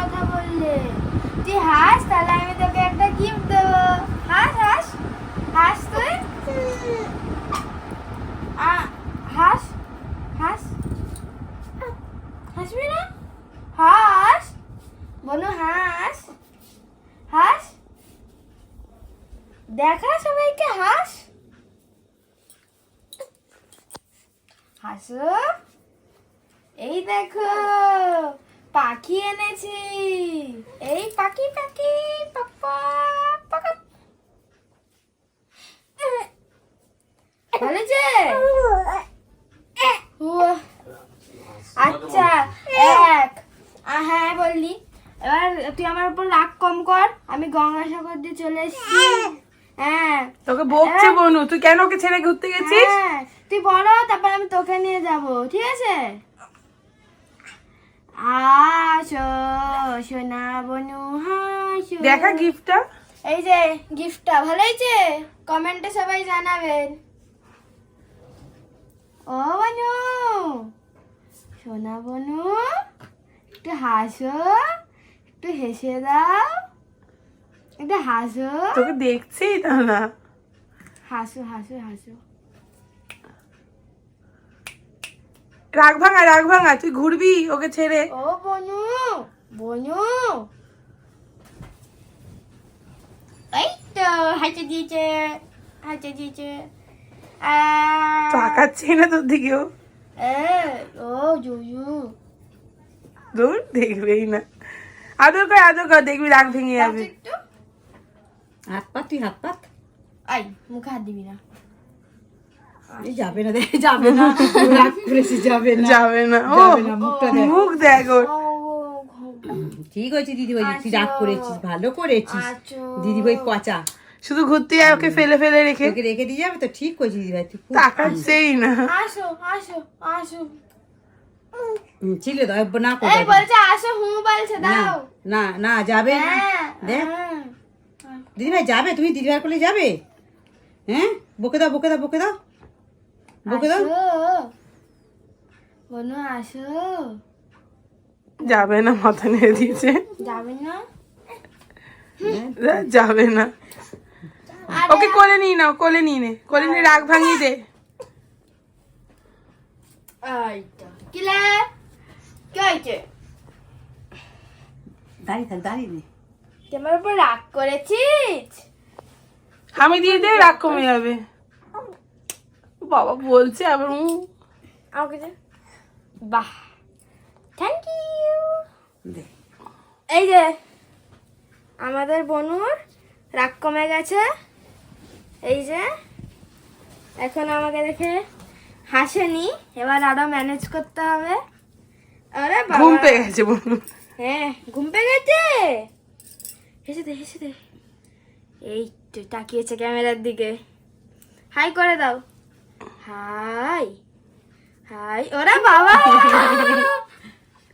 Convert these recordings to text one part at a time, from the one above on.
কথা বললে। তুই হাস, তাহলে আমি তোকে একটা গিফট দেবো। হাস হাস হাস তুই হাস হাস হাসবি না? হাস বনু, হাস হাস, দেখা সবাইকে, হাস হাসো। এই দেখো পাখি এনেছি, এই পাখি পাখি পাপা পাকা। ভালো যে? আচ্ছা এক, হ্যাঁ বললি। এবার তুই আমার উপর রাগ কম কর, আমি গঙ্গাসাগর দিয়ে চলে এসেছি। হ্যাঁ তোকে বকছে বনু, তুই কেন ওকে ছেড়ে ঘুরতে গেছিস? হ্যাঁ, তুই বলো, তারপর আমি তোকে নিয়ে যাব, ঠিক আছে? আসো সোনা বনু, হাসো। দেখা গিফটটা। এই যে গিফটটা ভালো হয়েছে, কমেন্টে সবাই জানাবেন। ও বনু, সোনা বনু, একটু হাসো, একটু হেসে দাও, একটু হাসো, তোকে দেখছি তা না। হাসো হাসো হাসো। রাগ ভাঙা, তুই ঘুরবি ওকে ছেড়ে। ও বনু, বনু, এই তো হাসে দিয়েছে, হাসে দিয়েছে। তাকাচ্ছি না তোর দিকেও। ও জুজু, দূর দেখবেই না। আদর কর, দেখবি রাগ ভেঙে যাবে। একটু হাত পাত, তুই হাত পাত। আই, মুখে হাত দিবি না। এই যাবে না, যাবে না, রাগ করেছি, যাবে না, যাবে না। ও যাবে না, মুখটা দেখ। মুখ দেখ ওর। ও ঠিক হয়েছে দিদি ভাই, তুই রাগ করেছিস, ভালো করেছিস আচ্ছা। দিদি ভাই, পচা শুধু ঘুরতে যায় ওকে ফেলে ফেলে রেখে। তোকে রেখে দিয়ে যাবে তো, ঠিক করেছিস দিদি ভাই, তুই খুব তাকাচ্ছেই না। আসো আসো আসো। ছিল তো না করে এই বলছে আসো, বলছে না দাও। না না, যাবে না। হ্যাঁ, দেখ হ্যাঁ। দিদি ভাই যাবে, তুমি দিদি ভাই করলে যাবে? হ্যাঁ, বকে দাও বকে দাও বকে দাও বকে দাও। আসো বনু, আসো। যাবে না, মাথা নেড়ে দিয়েছে। যাবে না? যাবে না। ওকে কোলে নিয়ে নাও, কোলে নিয়ে নে, কোলে নিয়ে রাগ ভাঙিয়ে দে। এইটা কিলে কি হয়েছে? দাঁড়িয়ে নে। তুই আমার উপর রাগ করেছিস? আমি দিয়ে দে, রাগ কমে যাবে। বাবা বলছে আবার আমাকে দে। বাহ, থ্যাংক ইউ। দে। এই যে আমাদের বনুর রাগ কমে গেছে। এই যে এখন আমাকে দেখে হাসেনি, এবার আরো ম্যানেজ করতে হবে। আরে বাবা, ঘুম পেয়ে গেছে বলুন। হ্যাঁ ঘুম পেয়ে গেছে। হেসে দে হেসে দে। এই তো তাকিয়েছে ক্যামেরার দিকে। হাই করে দাও, হাই হাই। ওরে বাবা,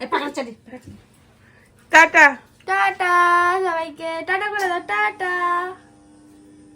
এই পাকা চালি। টাটা। টাটা সবাইকে, টাটা করে দাও, টাটা।